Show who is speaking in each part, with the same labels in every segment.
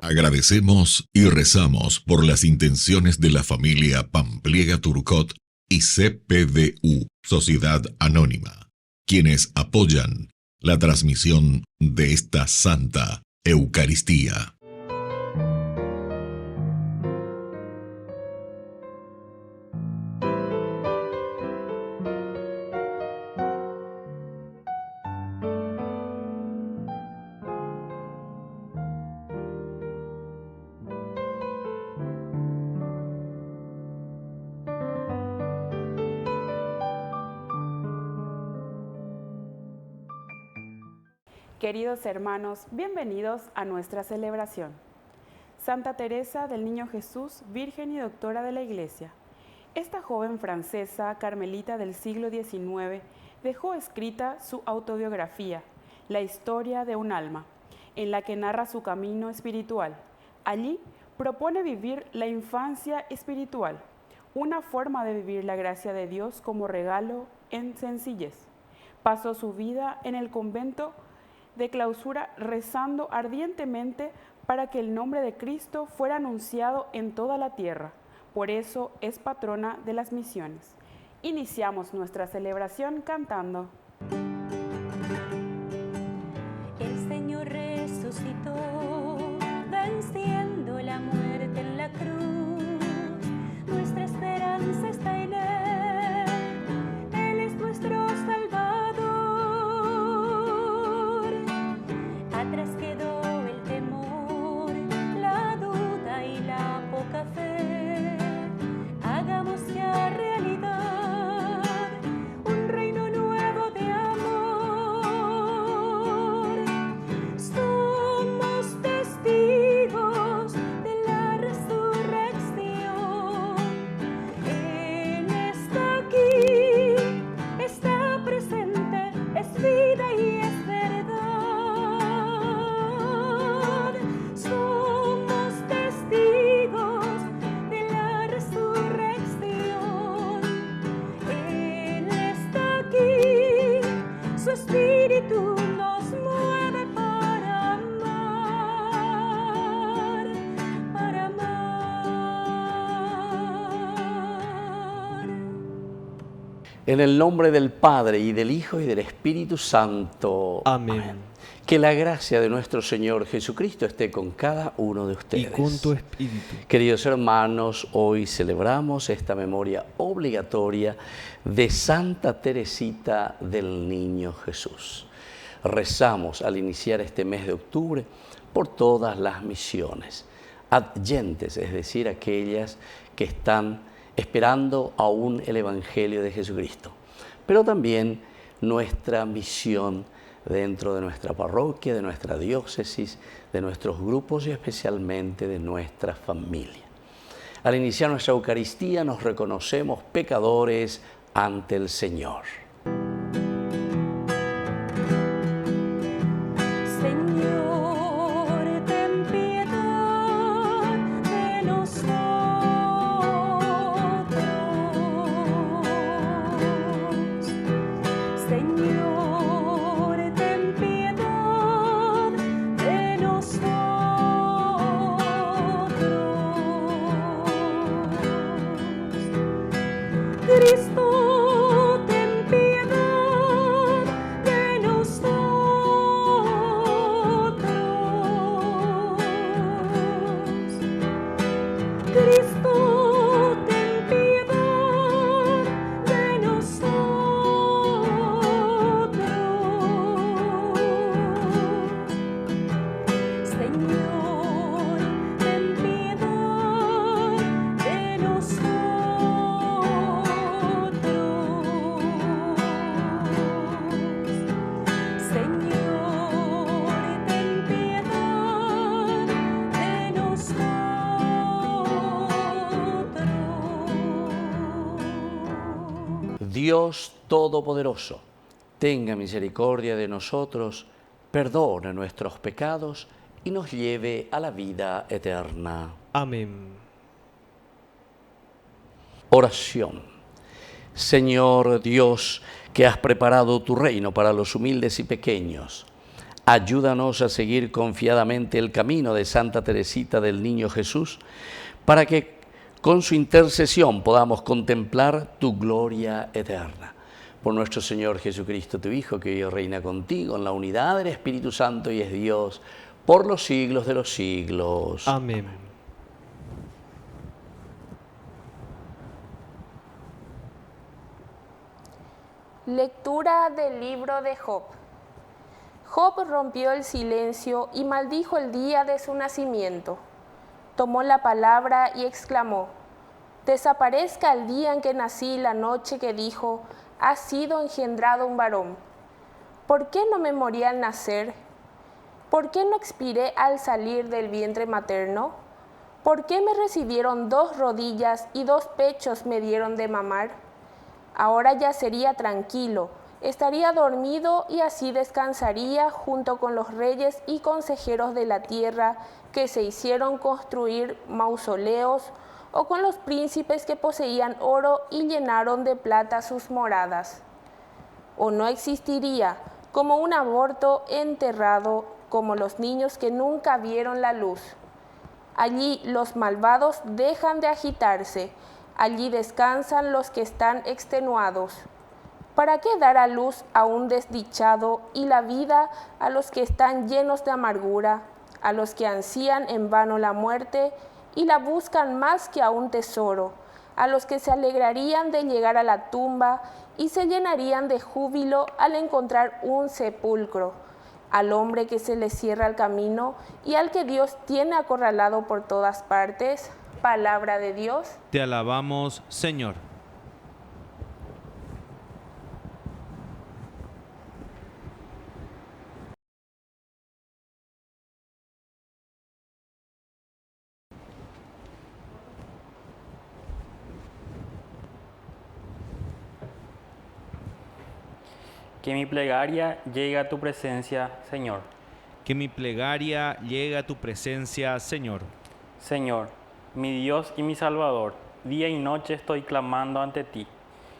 Speaker 1: Agradecemos y rezamos por las intenciones de la familia Pampliega Turcot y CPDU, Sociedad Anónima, quienes apoyan la transmisión de esta Santa Eucaristía.
Speaker 2: Queridos hermanos, bienvenidos a nuestra celebración. Santa Teresa del Niño Jesús, Virgen y Doctora de la Iglesia. Esta joven francesa carmelita del siglo XIX dejó escrita su autobiografía, La historia de un alma, en la que narra su camino espiritual. Allí propone vivir la infancia espiritual, una forma de vivir la gracia de Dios como regalo en sencillez. Pasó su vida en el convento de clausura rezando ardientemente para que el nombre de Cristo fuera anunciado en toda la tierra. Por eso es patrona de las misiones. Iniciamos nuestra celebración cantando.
Speaker 3: El Señor resucitó, venciendo la muerte en la cruz. Nuestra esperanza está en Él. Él es nuestro Salvador. Atrás quedó el temor, la duda y la poca fe. Hagamos ya realidad un reino nuevo de amor. Somos testigos de la resurrección. Él está aquí, está presente, es vida y es verdad. Somos testigos de la resurrección. Él está aquí, su espíritu nos mueve para amar, para amar.
Speaker 4: En el nombre del Padre, y del Hijo, y del Espíritu Santo.
Speaker 5: Amén.
Speaker 4: Que la gracia de nuestro Señor Jesucristo esté con cada uno de ustedes.
Speaker 5: Y con tu espíritu.
Speaker 4: Queridos hermanos, hoy celebramos esta memoria obligatoria de Santa Teresita del Niño Jesús. Rezamos al iniciar este mes de octubre por todas las misiones adyentes, es decir, aquellas que están esperando aún el Evangelio de Jesucristo, pero también nuestra misión dentro de nuestra parroquia, de nuestra diócesis, de nuestros grupos y especialmente de nuestra familia. Al iniciar nuestra Eucaristía nos reconocemos pecadores ante el Señor.
Speaker 3: Señor, ten piedad de nosotros. Señor, ten piedad de nosotros. Cristo, ten piedad de nosotros. Cristo, ten piedad de nosotros. Señor, ten piedad de nosotros. Señor, ten piedad de nosotros.
Speaker 4: Dios Todopoderoso, tenga misericordia de nosotros, perdone nuestros pecados y nos lleve a la vida eterna.
Speaker 5: Amén.
Speaker 4: Oración. Señor Dios, que has preparado tu reino para los humildes y pequeños, Ayúdanos a seguir confiadamente el camino de Santa Teresita del Niño Jesús, para que con su intercesión podamos contemplar tu gloria eterna. Por nuestro Señor Jesucristo, tu Hijo, que vive y reina contigo en la unidad del Espíritu Santo y es Dios, por los siglos de los siglos.
Speaker 5: Amén.
Speaker 6: Lectura del libro de Job. Job rompió el silencio y maldijo el día de su nacimiento. Tomó la palabra y exclamó: desaparezca el día en que nací y la noche que dijo, ha sido engendrado un varón. ¿Por qué no me morí al nacer? ¿Por qué no expiré al salir del vientre materno? ¿Por qué me recibieron 2 rodillas y 2 pechos me dieron de mamar? Ahora ya sería tranquilo, estaría dormido y así descansaría junto con los reyes y consejeros de la tierra que se hicieron construir mausoleos, o con los príncipes que poseían oro y llenaron de plata sus moradas. O no existiría, como un aborto enterrado, como los niños que nunca vieron la luz. Allí los malvados dejan de agitarse, allí descansan los que están extenuados. ¿Para qué dar a luz a un desdichado y la vida a los que están llenos de amargura, a los que ansían en vano la muerte y la buscan más que a un tesoro, a los que se alegrarían de llegar a la tumba y se llenarían de júbilo al encontrar un sepulcro, al hombre que se le cierra el camino y al que Dios tiene acorralado por todas partes? Palabra de Dios.
Speaker 5: Te alabamos, Señor.
Speaker 7: Que mi plegaria llegue a tu presencia, Señor.
Speaker 5: Que mi plegaria llegue a tu presencia, Señor.
Speaker 7: Señor, mi Dios y mi Salvador, día y noche estoy clamando ante ti.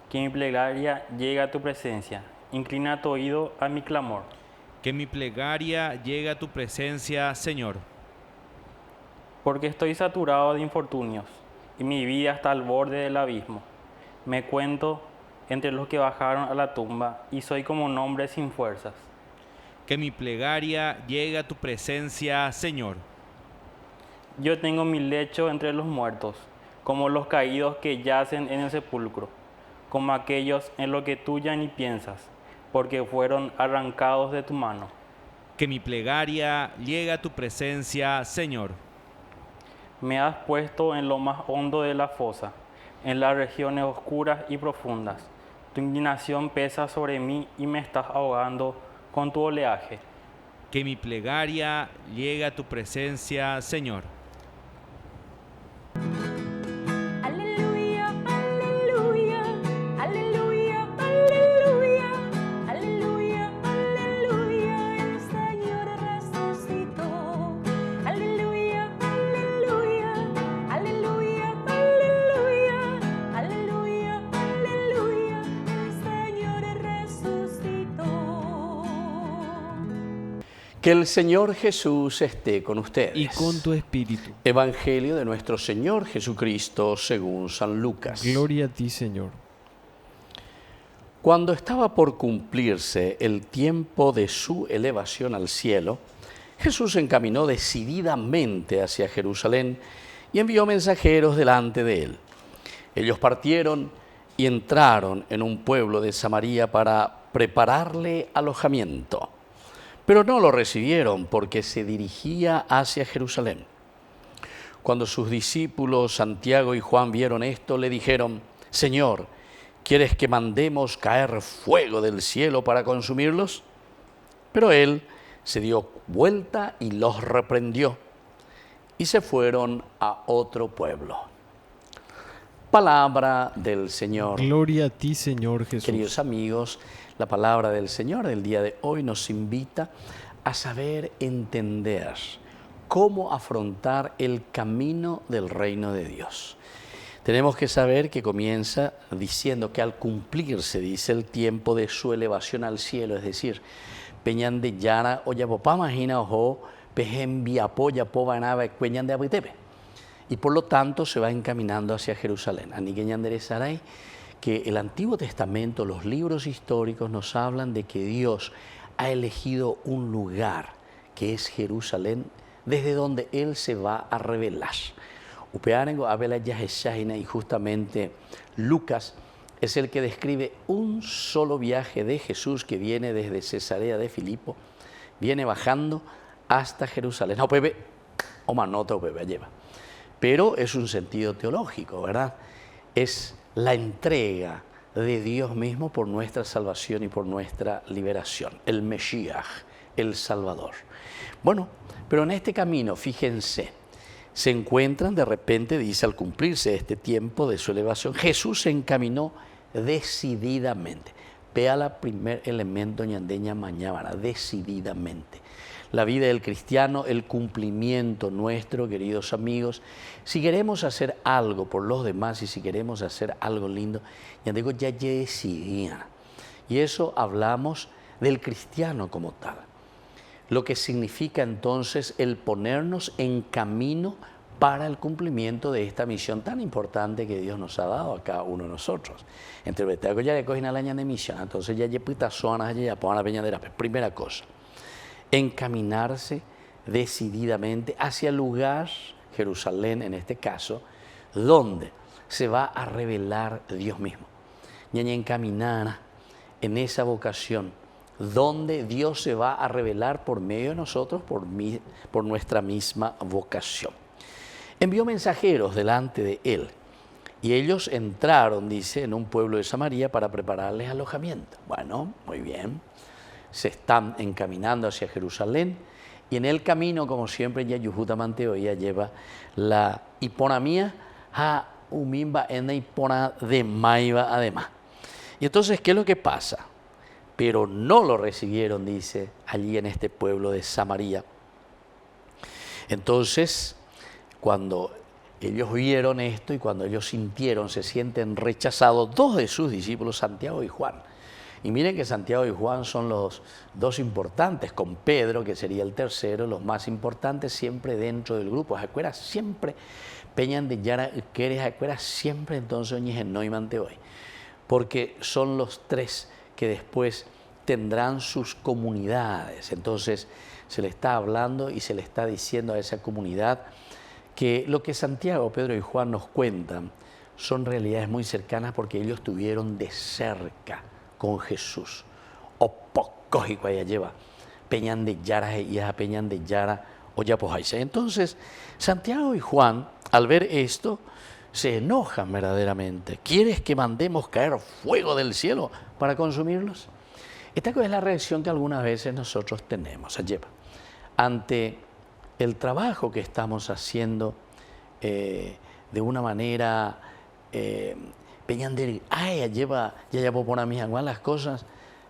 Speaker 7: Que mi plegaria llegue a tu presencia. Inclina tu oído a mi clamor.
Speaker 5: Que mi plegaria llegue a tu presencia, Señor.
Speaker 7: Porque estoy saturado de infortunios y mi vida está al borde del abismo. Me cuento entre los que bajaron a la tumba y soy como un hombre sin fuerzas.
Speaker 5: Que mi plegaria llegue a tu presencia, Señor.
Speaker 7: Yo tengo mi lecho entre los muertos, como los caídos que yacen en el sepulcro, como aquellos en los que tú ya ni piensas, porque fueron arrancados de tu mano.
Speaker 5: Que mi plegaria llegue a tu presencia, Señor.
Speaker 7: Me has puesto en lo más hondo de la fosa, en las regiones oscuras y profundas. Tu indignación pesa sobre mí y me estás ahogando con tu oleaje.
Speaker 5: Que mi plegaria llegue a tu presencia, Señor.
Speaker 3: Aleluya, aleluya, aleluya, aleluya, aleluya, aleluya, el Señor resucitó. Aleluya, aleluya, aleluya, aleluya, aleluya, aleluya, el Señor resucitó.
Speaker 4: Que el Señor Jesús esté con ustedes.
Speaker 5: Y con tu espíritu.
Speaker 4: Evangelio de nuestro Señor Jesucristo según San Lucas.
Speaker 5: Gloria a ti, Señor.
Speaker 4: Cuando estaba por cumplirse el tiempo de su elevación al cielo, Jesús se encaminó decididamente hacia Jerusalén y envió mensajeros delante de él. Ellos partieron y entraron en un pueblo de Samaria para prepararle alojamiento. Pero no lo recibieron porque se dirigía hacia Jerusalén. Cuando sus discípulos Santiago y Juan vieron esto, le dijeron: Señor, ¿quieres que mandemos caer fuego del cielo para consumirlos? Pero él se dio vuelta y los reprendió, y se fueron a otro pueblo. Palabra del Señor.
Speaker 5: Gloria a ti, Señor Jesús.
Speaker 4: Queridos amigos, la palabra del Señor del día de hoy nos invita a saber entender cómo afrontar el camino del reino de Dios. Tenemos que saber que comienza diciendo que al cumplirse, dice, el tiempo de su elevación al cielo, es decir, peñan de Yara o Yapopá, imagina ojo, pejen Viapo, Yapo, Banaba, Cueñan de Abitepe. Y por lo tanto se va encaminando hacia Jerusalén. Aniqueñanderezaray, que el Antiguo Testamento, los libros históricos nos hablan de que Dios ha elegido un lugar que es Jerusalén, desde donde Él se va a revelar. Upearengo Abela Yaheshahina, y justamente Lucas es el que describe un solo viaje de Jesús que viene desde Cesarea de Filipo, viene bajando hasta Jerusalén. No, Pepe, o manota, Pepe, lleva. Pero es un sentido teológico, ¿verdad? Es la entrega de Dios mismo por nuestra salvación y por nuestra liberación. El Mesías, el Salvador. Bueno, pero en este camino, fíjense, se encuentran de repente, dice, al cumplirse este tiempo de su elevación, Jesús se encaminó decididamente. Vea el primer elemento ñandeña mañana, decididamente. La vida del cristiano, el cumplimiento nuestro, queridos amigos. Si queremos hacer algo por los demás y si queremos hacer algo lindo, ya digo, ya decidía. Y eso hablamos del cristiano como tal. Lo que significa entonces el ponernos en camino para el cumplimiento de esta misión tan importante que Dios nos ha dado a cada uno de nosotros. Entre Betago ya le cogen al año de misión, entonces ya llepita zonas, ya pongan la peñadera. Primera cosa, encaminarse decididamente hacia el lugar, Jerusalén en este caso, donde se va a revelar Dios mismo. Y encaminar en esa vocación, donde Dios se va a revelar por medio de nosotros, por nuestra misma vocación. Envió mensajeros delante de él y ellos entraron, dice, en un pueblo de Samaria para prepararles alojamiento. Bueno, muy bien. Se están encaminando hacia Jerusalén y en el camino, como siempre, ya Yujuta Manteoía lleva la hiponamía a umimba en la hipona de Maiva además. Y entonces, ¿qué es lo que pasa? Pero no lo recibieron, dice, allí en este pueblo de Samaria. Entonces, cuando ellos vieron esto y cuando ellos sintieron, se sienten rechazados, dos de sus discípulos, Santiago y Juan. Y miren que Santiago y Juan son los dos importantes, con Pedro, que sería el tercero, los más importantes siempre dentro del grupo. Jacuera siempre, peñan de Yara, quieres Jacuera siempre, entonces oñes en Noimante hoy. Porque son los tres que después tendrán sus comunidades. Entonces se le está hablando y se le está diciendo a esa comunidad que lo que Santiago, Pedro y Juan nos cuentan son realidades muy cercanas porque ellos estuvieron de cerca con Jesús. O pocos y cuaya lleva peñan de Yara y a peñan de Yara o ya pojaise. Entonces Santiago y Juan, al ver esto, se enojan verdaderamente. ¿Quieres que mandemos caer fuego del cielo para consumirlos? Esta es la reacción que algunas veces nosotros tenemos, ante el trabajo que estamos haciendo de una manera peñanderi, ay, ya puedo poner a mis aguas las cosas,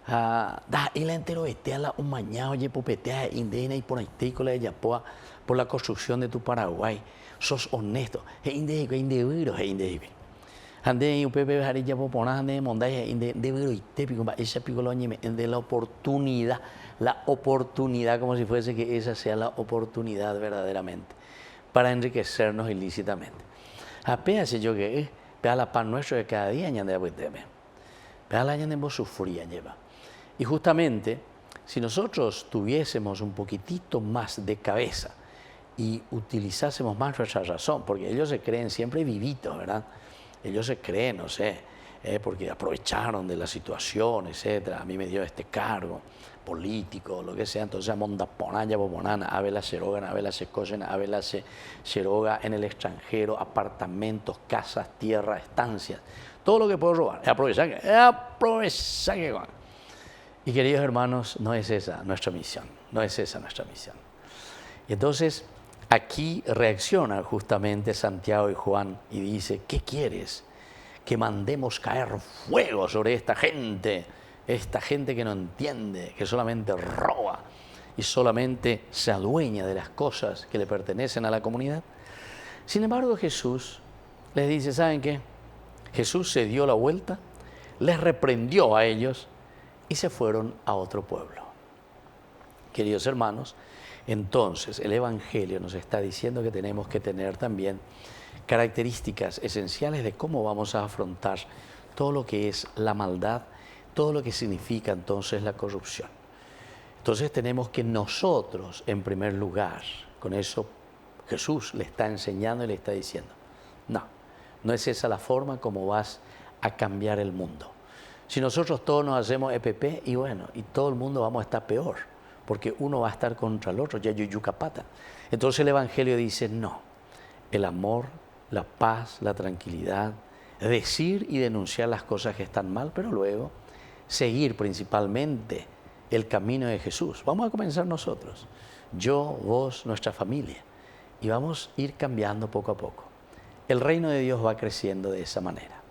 Speaker 4: da y la entero a la un mañana, oye, popetea indígena y por ahí con la yapoa por la construcción de tu Paraguay, sos honesto, es indígena, es indígena. Ande y pepe hari ya puedo poner ande mondaje indígena y tepico, esa picoloña de la oportunidad, como si fuese que esa sea la oportunidad verdaderamente para enriquecernos ilícitamente. Apéase yo que pega la pan nuestro de cada día ñande a puiteme. Pega la ñande vos sufría lleva. Y justamente, si nosotros tuviésemos un poquitito más de cabeza y utilizásemos más nuestra razón, porque ellos se creen siempre vivitos, ¿verdad? Ellos se creen, no sé, porque aprovecharon de la situación, etcétera. A mí me dio este cargo político, lo que sea, entonces a mondaponaya, bomonana, avela serogan, avela se cosen, avela se seroga en el extranjero, apartamentos, casas, tierras, estancias, todo lo que puedo robar, es aprovechar que. Y queridos hermanos, no es esa nuestra misión, no es esa nuestra misión. Y entonces aquí reacciona justamente Santiago y Juan y dice, ¿qué quieres? Que mandemos caer fuego sobre esta gente que no entiende, que solamente roba y solamente se adueña de las cosas que le pertenecen a la comunidad. Sin embargo, Jesús les dice, ¿saben qué? Jesús se dio la vuelta, les reprendió a ellos y se fueron a otro pueblo. Queridos hermanos, entonces el Evangelio nos está diciendo que tenemos que tener también características esenciales de cómo vamos a afrontar todo lo que es la maldad, todo lo que significa entonces la corrupción. Entonces tenemos que nosotros, en primer lugar, con eso Jesús le está enseñando y le está diciendo, no es esa la forma como vas a cambiar el mundo. Si nosotros todos nos hacemos EPP, y todo el mundo vamos a estar peor, porque uno va a estar contra el otro, ya yucapata. Entonces el Evangelio dice, no, el amor, la paz, la tranquilidad, decir y denunciar las cosas que están mal, pero luego seguir principalmente el camino de Jesús. Vamos a comenzar nosotros, yo, vos, nuestra familia, y vamos a ir cambiando poco a poco. El reino de Dios va creciendo de esa manera.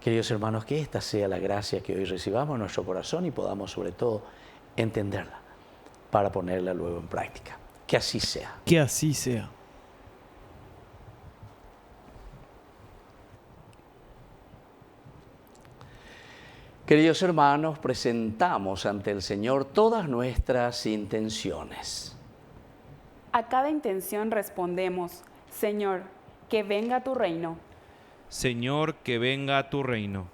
Speaker 4: Queridos hermanos, que esta sea la gracia que hoy recibamos en nuestro corazón y podamos sobre todo entenderla para ponerla luego en práctica. Que así sea.
Speaker 8: Que así sea.
Speaker 4: Queridos hermanos, presentamos ante el Señor todas nuestras intenciones.
Speaker 2: A cada intención respondemos, Señor, que venga tu reino.
Speaker 5: Señor, que venga tu reino.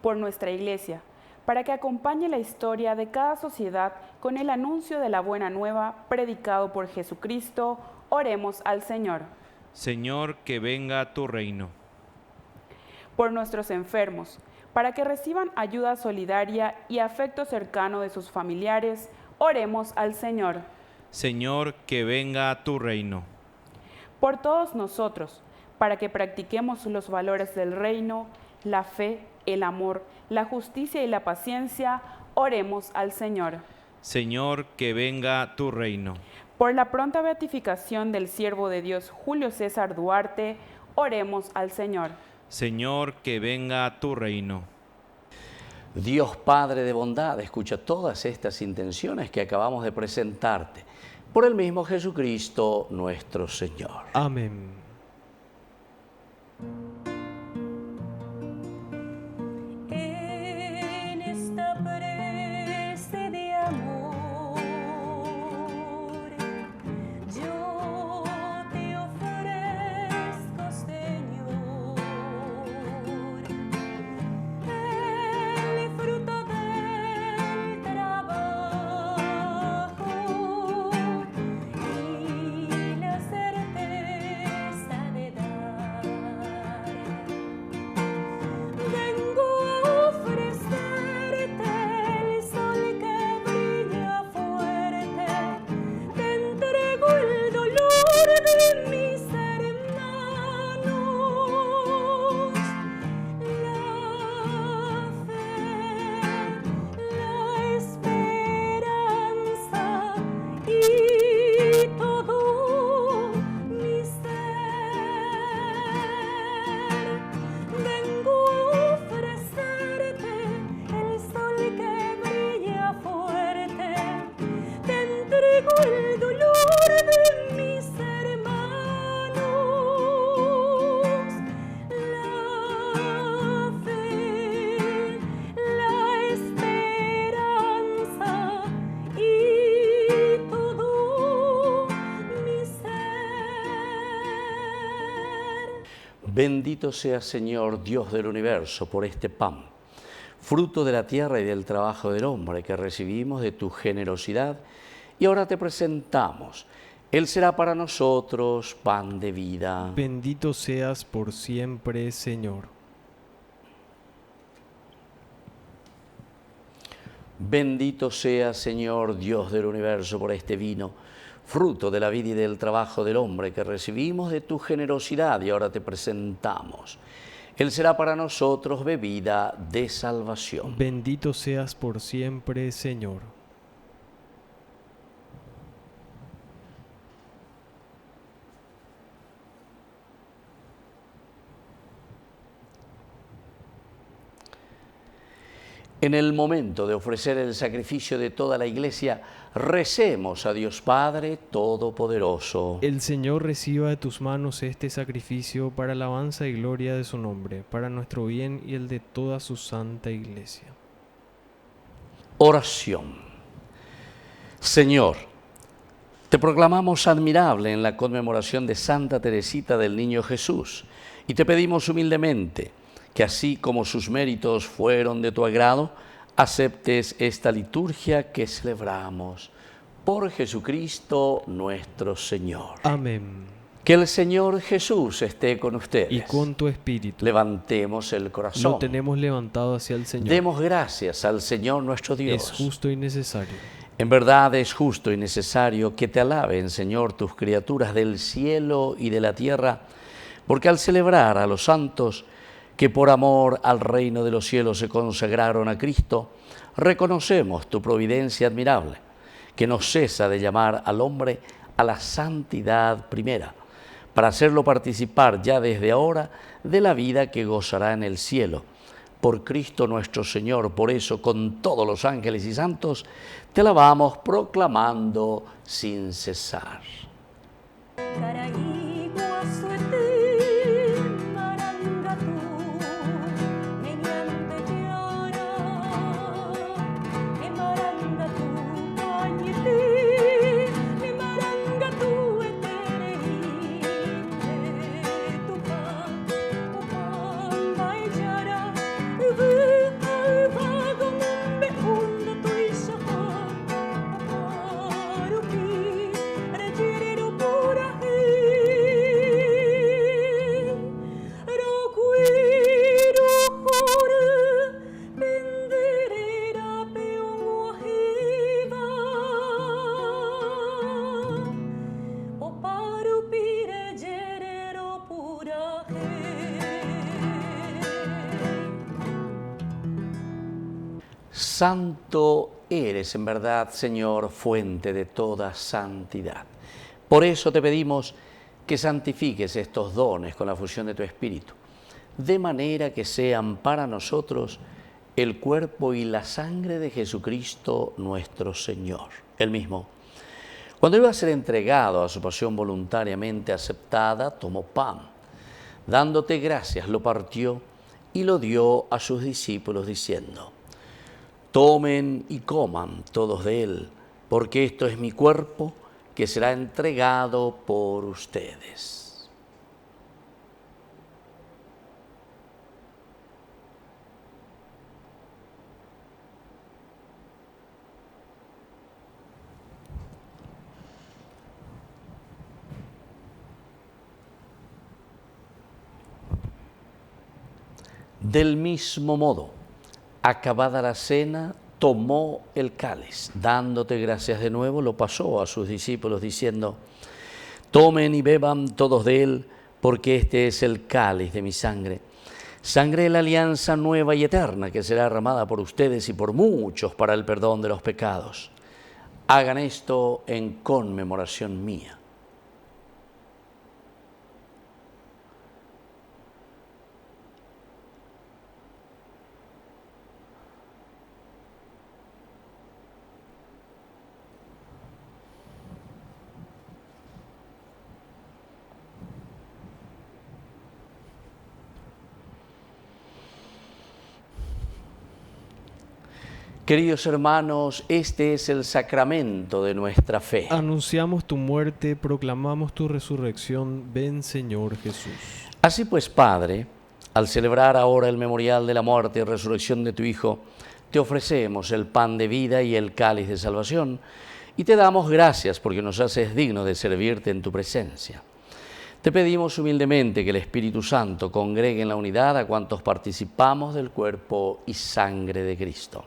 Speaker 2: Por nuestra Iglesia, para que acompañe la historia de cada sociedad con el anuncio de la buena nueva predicado por Jesucristo, oremos al Señor.
Speaker 5: Señor, que venga tu reino.
Speaker 2: Por nuestros enfermos, para que reciban ayuda solidaria y afecto cercano de sus familiares, oremos al Señor.
Speaker 5: Señor, que venga tu reino.
Speaker 2: Por todos nosotros, para que practiquemos los valores del reino, la fe, el amor, la justicia y la paciencia, oremos al Señor.
Speaker 5: Señor, que venga tu reino.
Speaker 2: Por la pronta beatificación del siervo de Dios Julio César Duarte, oremos al Señor.
Speaker 5: Señor, que venga tu reino.
Speaker 4: Dios Padre de bondad, escucha todas estas intenciones que acabamos de presentarte. Por el mismo Jesucristo nuestro Señor.
Speaker 8: Amén.
Speaker 3: En esta prece de amor, yo te ofrezco, Señor, el fruto del trabajo y la certeza de dar. Vengo a ofrecerte el sol que brilla fuerte, te entrego el dolor de mis hermanos, la fe, la esperanza y todo mi ser. Vengo a ofrecerte el sol que brilla fuerte, te entrego el dolor de mis hermanos, la fe, la esperanza y todo mi ser.
Speaker 4: Bendito sea, Señor, Dios del universo, por este pan, fruto de la tierra y del trabajo del hombre que recibimos de tu generosidad, y ahora te presentamos. Él será para nosotros pan de vida.
Speaker 8: Bendito seas por siempre, Señor.
Speaker 4: Bendito sea, Señor, Dios del universo, por este vino, fruto de la vida y del trabajo del hombre que recibimos de tu generosidad, y ahora te presentamos. Él será para nosotros bebida de salvación.
Speaker 8: Bendito seas por siempre, Señor.
Speaker 4: En el momento de ofrecer el sacrificio de toda la Iglesia, recemos a Dios Padre Todopoderoso.
Speaker 8: El Señor reciba de tus manos este sacrificio para alabanza y gloria de su nombre, para nuestro bien y el de toda su santa Iglesia.
Speaker 4: Oración. Señor, te proclamamos admirable en la conmemoración de Santa Teresita del Niño Jesús y te pedimos humildemente que así como sus méritos fueron de tu agrado, aceptes esta liturgia que celebramos por Jesucristo nuestro Señor.
Speaker 8: Amén.
Speaker 4: Que el Señor Jesús esté con ustedes.
Speaker 8: Y con tu espíritu.
Speaker 4: Levantemos el corazón.
Speaker 8: Lo tenemos levantado hacia el Señor.
Speaker 4: Demos gracias al Señor nuestro Dios.
Speaker 8: Es justo y necesario.
Speaker 4: En verdad es justo y necesario que te alaben, Señor, tus criaturas del cielo y de la tierra, porque al celebrar a los santos que por amor al reino de los cielos se consagraron a Cristo, reconocemos tu providencia admirable, que no cesa de llamar al hombre a la santidad primera, para hacerlo participar ya desde ahora de la vida que gozará en el cielo. Por Cristo nuestro Señor, por eso con todos los ángeles y santos, te alabamos proclamando sin cesar. Santo eres en verdad, Señor, fuente de toda santidad. Por eso te pedimos que santifiques estos dones con la fusión de tu Espíritu, de manera que sean para nosotros el cuerpo y la sangre de Jesucristo nuestro Señor. Él mismo, cuando iba a ser entregado a su pasión voluntariamente aceptada, tomó pan. Dándote gracias, lo partió y lo dio a sus discípulos diciendo: tomen y coman todos de él, porque esto es mi cuerpo que será entregado por ustedes. Del mismo modo, acabada la cena, tomó el cáliz, dándote gracias de nuevo, lo pasó a sus discípulos diciendo: tomen y beban todos de él, porque este es el cáliz de mi sangre, sangre de la alianza nueva y eterna, que será derramada por ustedes y por muchos para el perdón de los pecados. Hagan esto en conmemoración mía. Queridos hermanos, este es el sacramento de nuestra fe.
Speaker 8: Anunciamos tu muerte, proclamamos tu resurrección. Ven, Señor Jesús.
Speaker 4: Así pues, Padre, al celebrar ahora el memorial de la muerte y resurrección de tu Hijo, te ofrecemos el pan de vida y el cáliz de salvación, y te damos gracias porque nos haces digno de servirte en tu presencia. Te pedimos humildemente que el Espíritu Santo congregue en la unidad a cuantos participamos del cuerpo y sangre de Cristo.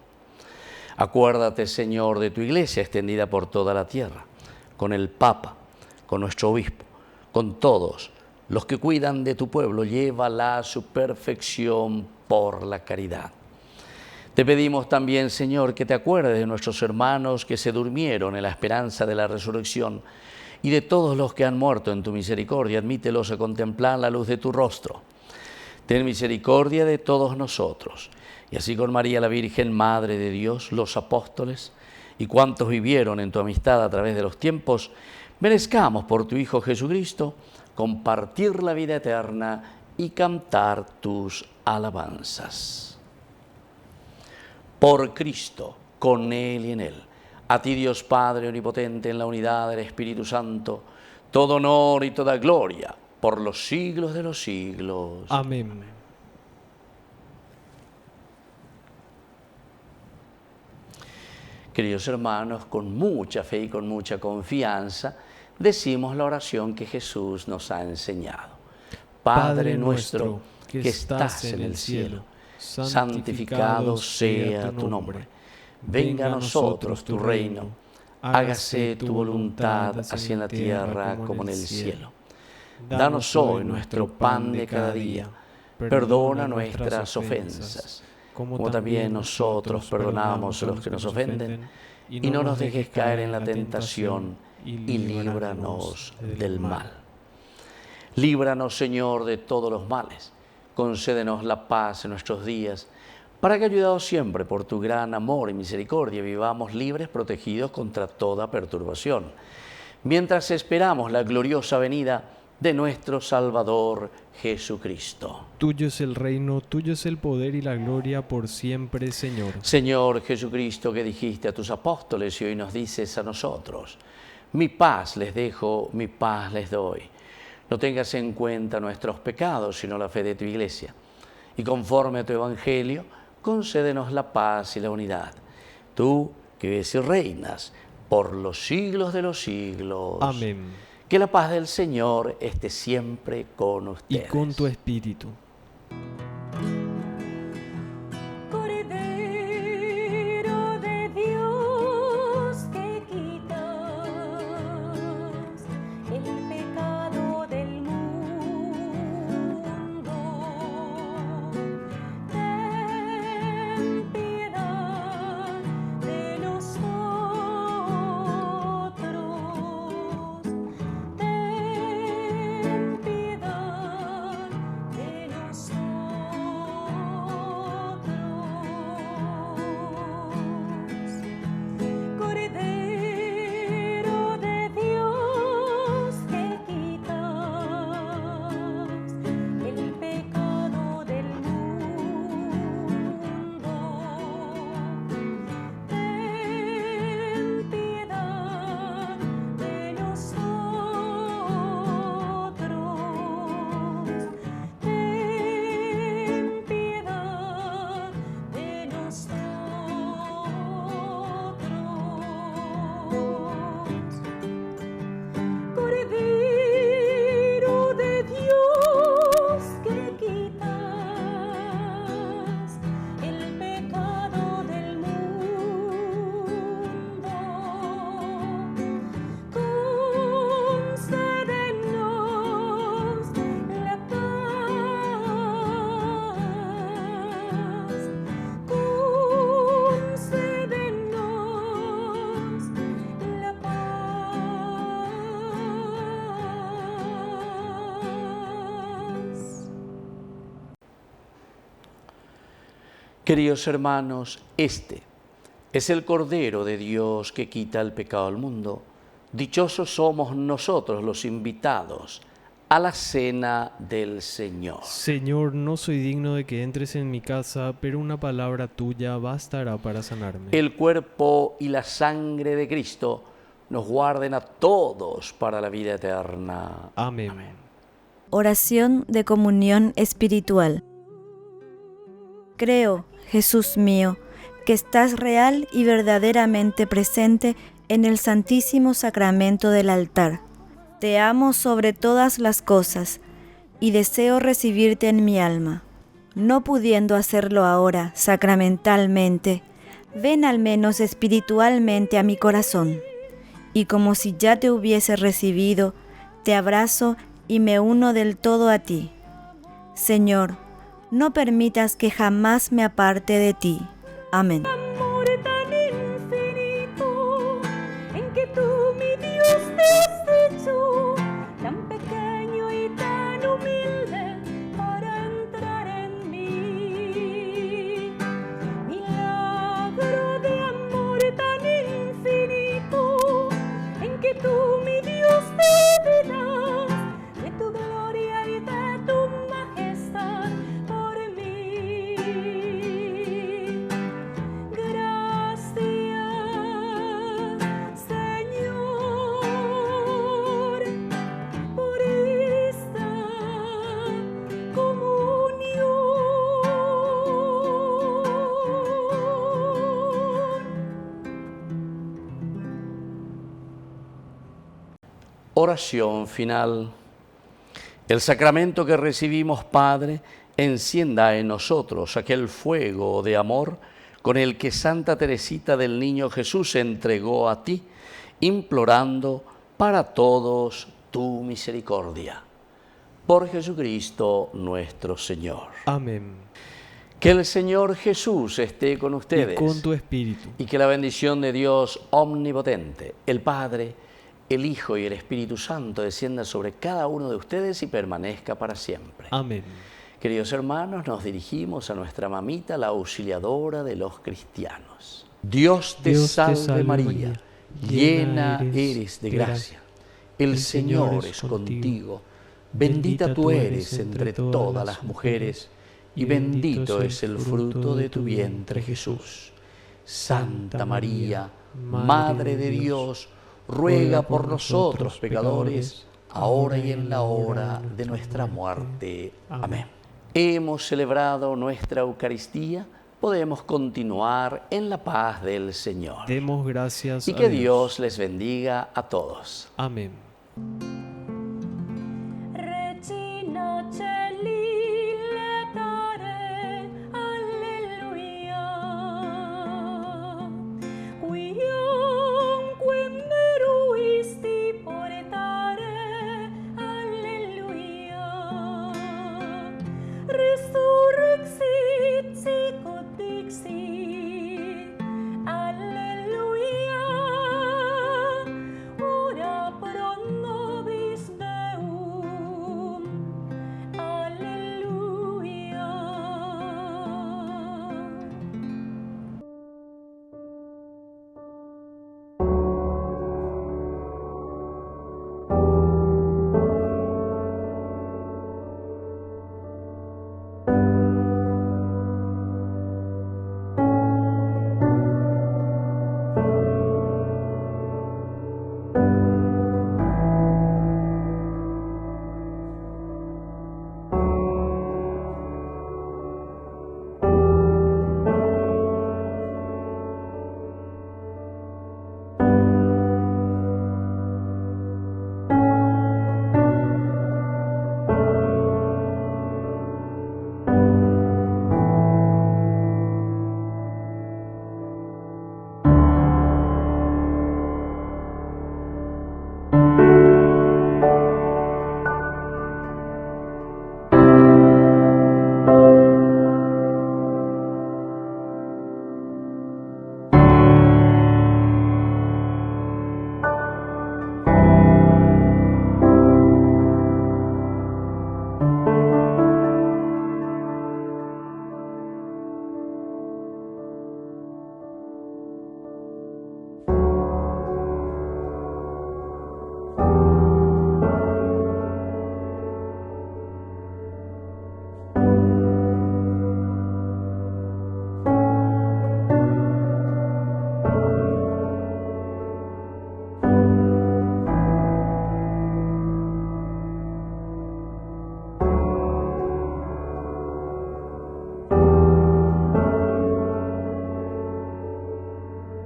Speaker 4: Acuérdate, Señor, de tu Iglesia extendida por toda la tierra, con el Papa, con nuestro Obispo, con todos los que cuidan de tu pueblo. Llévala a su perfección por la caridad. Te pedimos también, Señor, que te acuerdes de nuestros hermanos que se durmieron en la esperanza de la resurrección y de todos los que han muerto en tu misericordia. Admítelos a contemplar la luz de tu rostro. Ten misericordia de todos nosotros. Y así con María la Virgen, Madre de Dios, los apóstoles y cuantos vivieron en tu amistad a través de los tiempos, merezcamos por tu Hijo Jesucristo compartir la vida eterna y cantar tus alabanzas. Por Cristo, con Él y en Él, A ti, Dios Padre Omnipotente, en la unidad del Espíritu Santo, todo honor y toda gloria por los siglos de los siglos.
Speaker 8: Amén.
Speaker 4: Queridos hermanos, con mucha fe y con mucha confianza, decimos la oración que Jesús nos ha enseñado. Padre nuestro, que estás en el cielo, santificado sea tu nombre. Venga a nosotros tu reino. Hágase tu voluntad, así en la tierra como en el cielo. Danos hoy nuestro pan de cada día. Perdona nuestras ofensas, como también nosotros perdonamos a los que nos ofenden. Y no nos dejes caer en la tentación, y líbranos del mal. Líbranos, Señor, de todos los males. Concédenos la paz en nuestros días, para que, ayudados siempre por tu gran amor y misericordia, vivamos libres, protegidos contra toda perturbación, mientras esperamos la gloriosa venida de nuestro Salvador Jesucristo.
Speaker 8: Tuyo es el reino, tuyo es el poder y la gloria por siempre, Señor.
Speaker 4: Señor Jesucristo, que dijiste a tus apóstoles y hoy nos dices a nosotros: mi paz les dejo, mi paz les doy. No tengas en cuenta nuestros pecados, sino la fe de tu Iglesia. Y conforme a tu Evangelio, concédenos la paz y la unidad. Tú, que vives y reinas por los siglos de los siglos.
Speaker 8: Amén.
Speaker 4: Que la paz del Señor esté siempre con ustedes.
Speaker 8: Y con tu espíritu.
Speaker 3: Cordero de Dios, que quitas el pecado del mundo, ten piedad de nosotros, ten piedad de nosotros. Cordero de Dios, que quitas el pecado del mundo, ten piedad de nosotros, ten piedad de nosotros. Cordero de Dios, que quitas el pecado del mundo, concédenos la paz, concédenos la paz.
Speaker 4: Queridos hermanos, este es el Cordero de Dios que quita el pecado del mundo. Dichosos somos nosotros los invitados a la cena del Señor.
Speaker 8: Señor, no soy digno de que entres en mi casa, pero una palabra tuya bastará para sanarme.
Speaker 4: El cuerpo y la sangre de Cristo nos guarden a todos para la vida eterna.
Speaker 8: Amén.
Speaker 9: Oración de comunión espiritual. Creo, Jesús mío, que estás real y verdaderamente presente en el Santísimo Sacramento del altar. Te amo sobre todas las cosas y deseo recibirte en mi alma. No pudiendo hacerlo ahora sacramentalmente, ven al menos espiritualmente a mi corazón, y como si ya te hubiese recibido, te abrazo y me uno del todo a ti. Señor, no permitas que jamás me aparte de ti. Amén.
Speaker 3: Amor tan infinito en que tú, mi Dios, te has hecho tan pequeño y tan humilde para entrar en mí. Milagro de amor tan infinito en que tú, mi Dios, te das de tu gloria y de tu majestad por mí. Gracias
Speaker 4: Oración final. El sacramento que recibimos, Padre, encienda en nosotros aquel fuego de amor con el que Santa Teresita del Niño Jesús se entregó a ti, implorando para todos tu misericordia. Por Jesucristo nuestro Señor.
Speaker 8: Amén.
Speaker 4: Que el Señor Jesús esté con ustedes.
Speaker 8: Y con tu espíritu.
Speaker 4: Y que la bendición de Dios omnipotente, el Padre, el Hijo y el Espíritu Santo descienda sobre cada uno de ustedes y permanezca para siempre.
Speaker 8: Amén.
Speaker 4: Queridos hermanos, nos dirigimos a nuestra mamita, la auxiliadora de los cristianos. Dios te salve María, llena eres de gracia. El Señor es contigo. Bendita tú eres entre todas las mujeres, y bendito es el fruto de tu vientre, Jesús. Santa María, Madre de Dios, ruega por nosotros pecadores, ahora y en la hora de nuestra muerte. Amén. Hemos celebrado nuestra Eucaristía, podemos continuar en la paz del Señor.
Speaker 8: Demos gracias
Speaker 4: y
Speaker 8: a
Speaker 4: que
Speaker 8: Dios.
Speaker 4: Dios les bendiga a todos.
Speaker 8: Amén.